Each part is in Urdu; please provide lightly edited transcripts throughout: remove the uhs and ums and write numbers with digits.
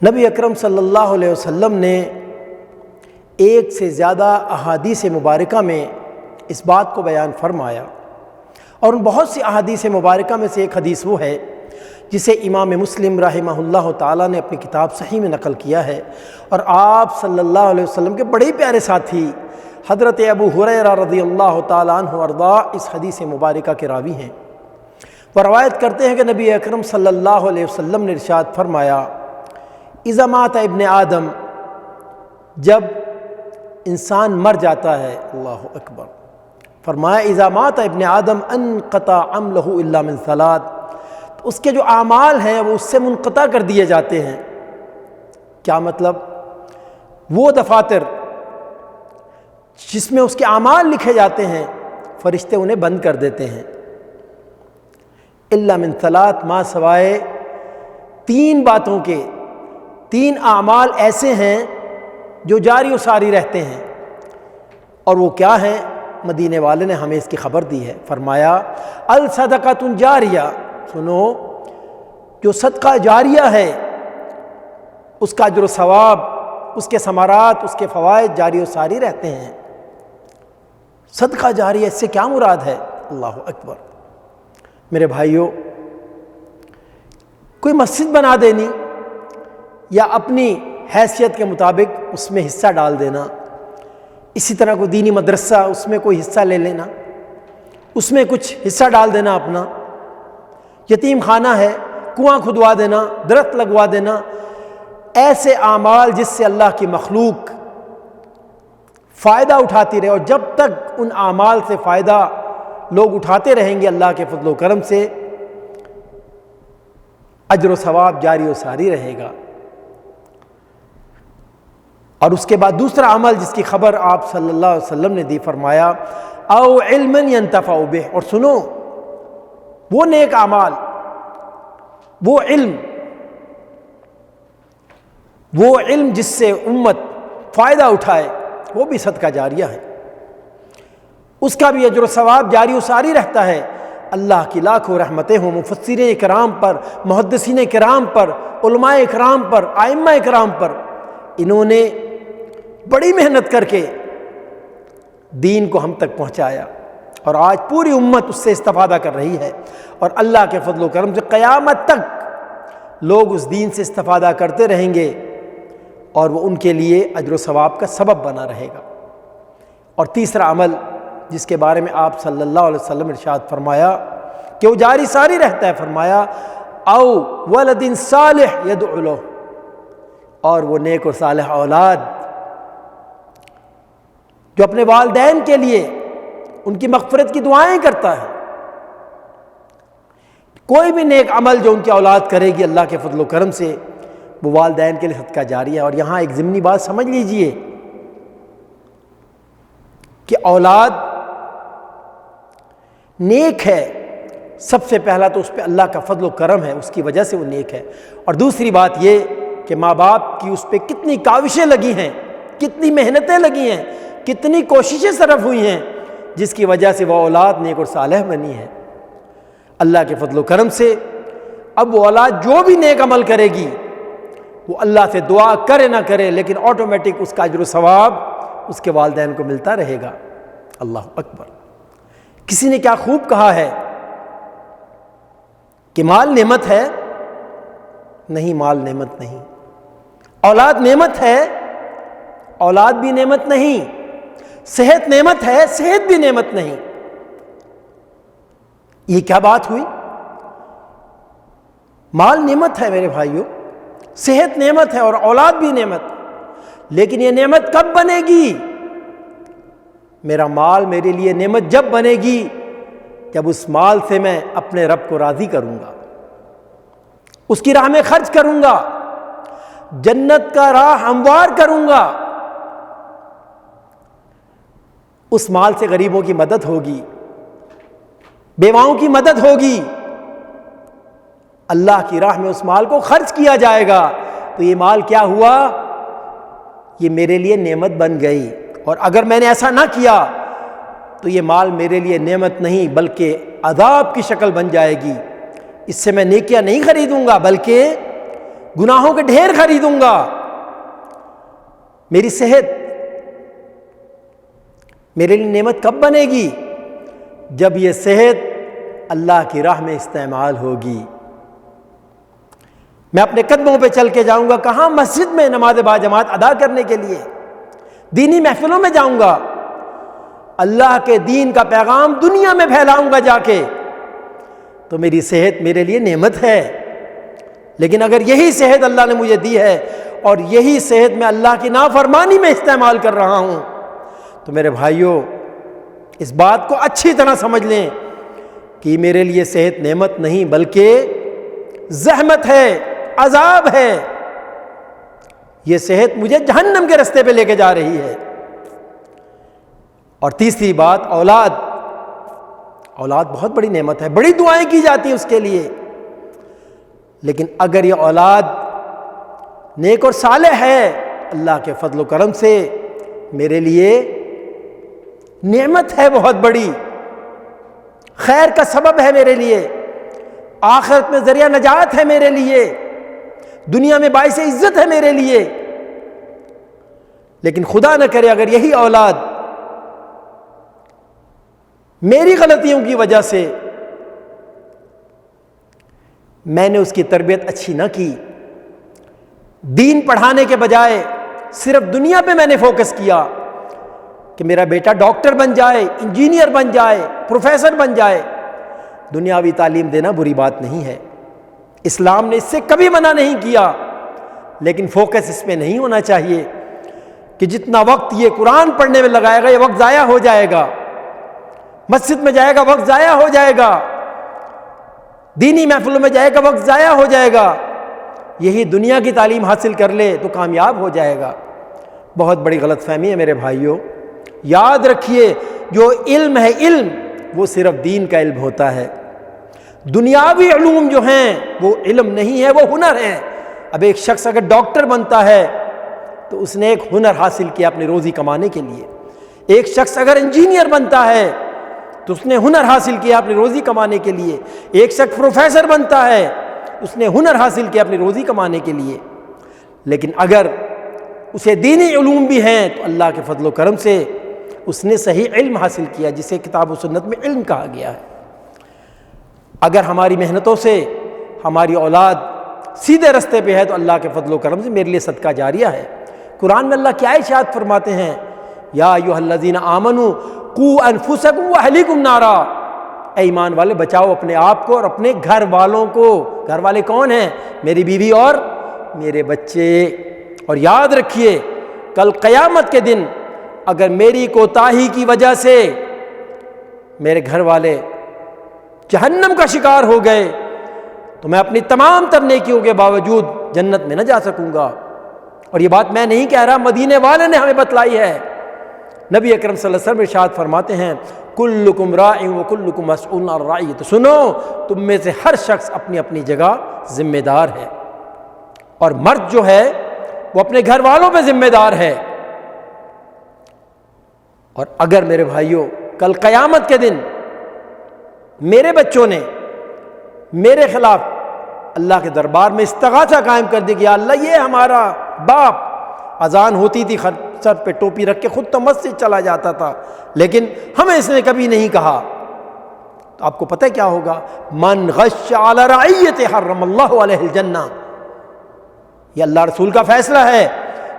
نبی اکرم صلی اللہ علیہ وسلم نے ایک سے زیادہ احادیث مبارکہ میں اس بات کو بیان فرمایا، اور ان بہت سی احادیث مبارکہ میں سے ایک حدیث وہ ہے جسے امام مسلم رحمہ اللہ تعالیٰ نے اپنی کتاب صحیح میں نقل کیا ہے، اور آپ صلی اللہ علیہ وسلم کے بڑے پیارے ساتھی حضرت ابو ہریرہ رضی اللہ تعالیٰ عنہ وارضا اس حدیث مبارکہ کے راوی ہیں۔ وہ روایت کرتے ہیں کہ نبی اکرم صلی اللہ علیہ وسلم نے ارشاد فرمایا، اذا مات ابن آدم، جب انسان مر جاتا ہے، اللہ اکبر، فرمایا اذا مات ابن آدم انقطع عملہ الا من ثلاث، تو اس کے جو اعمال ہیں وہ اس سے منقطع کر دیے جاتے ہیں۔ کیا مطلب؟ وہ دفاتر جس میں اس کے اعمال لکھے جاتے ہیں فرشتے انہیں بند کر دیتے ہیں، الا من ثلاث، ما سوائے تین باتوں کے۔ تین اعمال ایسے ہیں جو جاری و ساری رہتے ہیں، اور وہ کیا ہیں؟ مدینے والے نے ہمیں اس کی خبر دی ہے، فرمایا الصدقۃ جاریہ، سنو، جو صدقہ جاریہ ہے اس کا اجر و ثواب، اس کے ثمرات، اس کے فوائد جاری و ساری رہتے ہیں۔ صدقہ جاریہ، اس سے کیا مراد ہے؟ اللہ اکبر، میرے بھائیوں، کوئی مسجد بنا دینی یا اپنی حیثیت کے مطابق اس میں حصہ ڈال دینا، اسی طرح کوئی دینی مدرسہ، اس میں کوئی حصہ لے لینا، اس میں کچھ حصہ ڈال دینا اپنا، یتیم خانہ ہے، کنواں کھدوا دینا، درخت لگوا دینا، ایسے اعمال جس سے اللہ کی مخلوق فائدہ اٹھاتی رہے، اور جب تک ان اعمال سے فائدہ لوگ اٹھاتے رہیں گے اللہ کے فضل و کرم سے اجر و ثواب جاری و ساری رہے گا۔ اور اس کے بعد دوسرا عمل جس کی خبر آپ صلی اللہ علیہ وسلم نے دی، فرمایا او علم ینتفع بہ، اور سنو، وہ نیک اعمال، وہ علم جس سے امت فائدہ اٹھائے، وہ بھی صدقہ جاریہ ہے، اس کا بھی اجر و ثواب جاری و ساری رہتا ہے۔ اللہ کی لاکھوں رحمتیں ہوں مفسرین کرام پر، محدثین کرام پر، علماء کرام پر، ائمہ کرام پر، انہوں نے بڑی محنت کر کے دین کو ہم تک پہنچایا، اور آج پوری امت اس سے استفادہ کر رہی ہے، اور اللہ کے فضل و کرم سے قیامت تک لوگ اس دین سے استفادہ کرتے رہیں گے، اور وہ ان کے لیے اجر و ثواب کا سبب بنا رہے گا۔ اور تیسرا عمل جس کے بارے میں آپ صلی اللہ علیہ وسلم ارشاد فرمایا کہ وہ جاری ساری رہتا ہے، فرمایا او ولد صالح یدعو لہ، اور وہ نیک اور صالح اولاد جو اپنے والدین کے لیے ان کی مغفرت کی دعائیں کرتا ہے۔ کوئی بھی نیک عمل جو ان کی اولاد کرے گی اللہ کے فضل و کرم سے، وہ والدین کے لیے صدقہ جاریہ ہے۔ اور یہاں ایک ضمنی بات سمجھ لیجئے کہ اولاد نیک ہے، سب سے پہلا تو اس پہ اللہ کا فضل و کرم ہے، اس کی وجہ سے وہ نیک ہے، اور دوسری بات یہ کہ ماں باپ کی اس پہ کتنی کاوشیں لگی ہیں، کتنی محنتیں لگی ہیں، کتنی کوششیں صرف ہوئی ہیں، جس کی وجہ سے وہ اولاد نیک اور صالح بنی ہے۔ اللہ کے فضل و کرم سے اب وہ اولاد جو بھی نیک عمل کرے گی، وہ اللہ سے دعا کرے نہ کرے، لیکن آٹومیٹک اس کا اجر و ثواب اس کے والدین کو ملتا رہے گا۔ اللہ اکبر۔ کسی نے کیا خوب کہا ہے کہ مال نعمت ہے، نہیں، مال نعمت نہیں۔ اولاد نعمت ہے، اولاد بھی نعمت نہیں۔ صحت نعمت ہے، صحت بھی نعمت نہیں۔ یہ کیا بات ہوئی؟ مال نعمت ہے میرے بھائیوں، صحت نعمت ہے، اور اولاد بھی نعمت، لیکن یہ نعمت کب بنے گی؟ میرا مال میرے لیے نعمت جب بنے گی جب اس مال سے میں اپنے رب کو راضی کروں گا، اس کی راہ میں خرچ کروں گا، جنت کا راہ ہموار کروں گا، اس مال سے غریبوں کی مدد ہوگی، بیواؤں کی مدد ہوگی، اللہ کی راہ میں اس مال کو خرچ کیا جائے گا، تو یہ مال کیا ہوا؟ یہ میرے لیے نعمت بن گئی۔ اور اگر میں نے ایسا نہ کیا تو یہ مال میرے لیے نعمت نہیں بلکہ عذاب کی شکل بن جائے گی۔ اس سے میں نیکیاں نہیں خریدوں گا، بلکہ گناہوں کے ڈھیر خریدوں گا. میری صحت میرے لیے نعمت کب بنے گی؟ جب یہ صحت اللہ کی راہ میں استعمال ہوگی. میں اپنے قدموں پہ چل کے جاؤں گا. کہاں؟ مسجد میں نماز باجماعت ادا کرنے کے لیے، دینی محفلوں میں جاؤں گا، اللہ کے دین کا پیغام دنیا میں پھیلاؤں گا جا کے. تو میری صحت میرے لیے نعمت ہے. لیکن اگر یہی صحت اللہ نے مجھے دی ہے اور یہی صحت میں اللہ کی نافرمانی میں استعمال کر رہا ہوں، تو میرے بھائیوں اس بات کو اچھی طرح سمجھ لیں کہ یہ میرے لیے صحت نعمت نہیں بلکہ زحمت ہے، عذاب ہے. یہ صحت مجھے جہنم کے رستے پہ لے کے جا رہی ہے. اور تیسری بات، اولاد بہت بڑی نعمت ہے، بڑی دعائیں کی جاتی ہیں اس کے لیے. لیکن اگر یہ اولاد نیک اور صالح ہے، اللہ کے فضل و کرم سے میرے لیے نعمت ہے بہت بڑی، خیر کا سبب ہے میرے لیے، آخرت میں ذریعہ نجات ہے میرے لیے، دنیا میں باعث عزت ہے میرے لیے. لیکن خدا نہ کرے اگر یہی اولاد میری غلطیوں کی وجہ سے میں نے اس کی تربیت اچھی نہ کی، دین پڑھانے کے بجائے صرف دنیا پہ میں نے فوکس کیا کہ میرا بیٹا ڈاکٹر بن جائے، انجینئر بن جائے، پروفیسر بن جائے. دنیاوی تعلیم دینا بری بات نہیں ہے، اسلام نے اس سے کبھی منع نہیں کیا، لیکن فوکس اس پہ نہیں ہونا چاہیے کہ جتنا وقت یہ قرآن پڑھنے میں لگائے گا یہ وقت ضائع ہو جائے گا، مسجد میں جائے گا وقت ضائع ہو جائے گا، دینی محفلوں میں جائے گا وقت ضائع ہو جائے گا. یہی دنیا کی تعلیم حاصل کر لے تو کامیاب ہو جائے گا. بہت بڑی غلط فہمی ہے میرے بھائیوں. یاد رکھیے جو علم ہے، علم وہ صرف دین کا علم ہوتا ہے. دنیاوی علوم جو ہیں وہ علم نہیں ہے، وہ ہنر ہے. اب ایک شخص اگر ڈاکٹر بنتا ہے تو اس نے ایک ہنر حاصل کیا اپنی روزی کمانے کے لیے. ایک شخص اگر انجینئر بنتا ہے تو اس نے ہنر حاصل کیا اپنی روزی کمانے کے لیے. ایک شخص پروفیسر بنتا ہے اس نے ہنر حاصل کیا اپنی روزی کمانے کے لیے. لیکن اگر اسے دینی علوم بھی ہیں تو اللہ کے فضل و کرم سے اس نے صحیح علم حاصل کیا جسے کتاب و سنت میں علم کہا گیا ہے. اگر ہماری محنتوں سے ہماری اولاد سیدھے رستے پہ ہے تو اللہ کے فضل و کرم سے میرے لیے صدقہ جاریہ ہے. قرآن میں اللہ کیا ارشاد فرماتے ہیں؟ یا ایھا الذین آمنوا قوا انفسکم واہلیکم نارا. اے ایمان والے بچاؤ اپنے آپ کو اور اپنے گھر والوں کو. گھر والے کون ہیں؟ میری بیوی اور میرے بچے. اور یاد رکھیے کل قیامت کے دن اگر میری کوتاہی کی وجہ سے میرے گھر والے جہنم کا شکار ہو گئے تو میں اپنی تمام تر نیکیوں کے باوجود جنت میں نہ جا سکوں گا. اور یہ بات میں نہیں کہہ رہا، مدینے والے نے ہمیں بتلائی ہے. نبی اکرم صلی اللہ علیہ وسلم ارشاد فرماتے ہیں کلکم راع وکلکم مسئول عن رعیتہ. سنو تم میں سے ہر شخص اپنی اپنی جگہ ذمہ دار ہے، اور مرد جو ہے وہ اپنے گھر والوں پہ ذمہ دار ہے. اور اگر میرے بھائیوں کل قیامت کے دن میرے بچوں نے میرے خلاف اللہ کے دربار میں استغاثہ قائم کر دی کہ یا اللہ یہ ہمارا باپ اذان ہوتی تھی سر پہ ٹوپی رکھ کے خود تو مسجد چلا جاتا تھا لیکن ہمیں اس نے کبھی نہیں کہا، تو آپ کو پتہ کیا ہوگا؟ من غش علی رعیتہ حرم اللہ علیہ الجنہ. یہ اللہ رسول کا فیصلہ ہے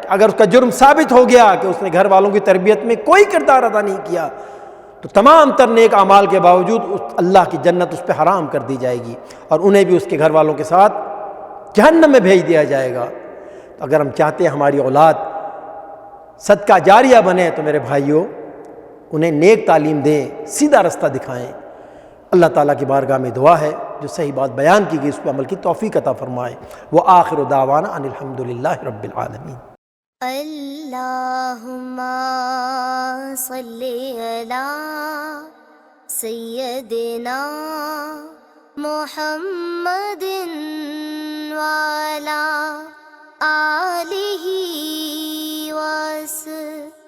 کہ اگر اس کا جرم ثابت ہو گیا کہ اس نے گھر والوں کی تربیت میں کوئی کردار ادا نہیں کیا تو تمام تر نیک اعمال کے باوجود اللہ کی جنت اس پہ حرام کر دی جائے گی اور انہیں بھی اس کے گھر والوں کے ساتھ جہنم میں بھیج دیا جائے گا. تو اگر ہم چاہتے ہیں ہماری اولاد صدقہ جاریہ بنے تو میرے بھائیوں انہیں نیک تعلیم دیں، سیدھا رستہ دکھائیں. اللہ تعالیٰ کی بارگاہ میں دعا ہے جو صحیح بات بیان کی گئی اس پہ عمل کی توفیق عطا فرمائے. وآخر دعوانا ان الحمدللہ رب العالمین. اللہم صلی علی سیدنا محمد وعلی آلہ وصحبہ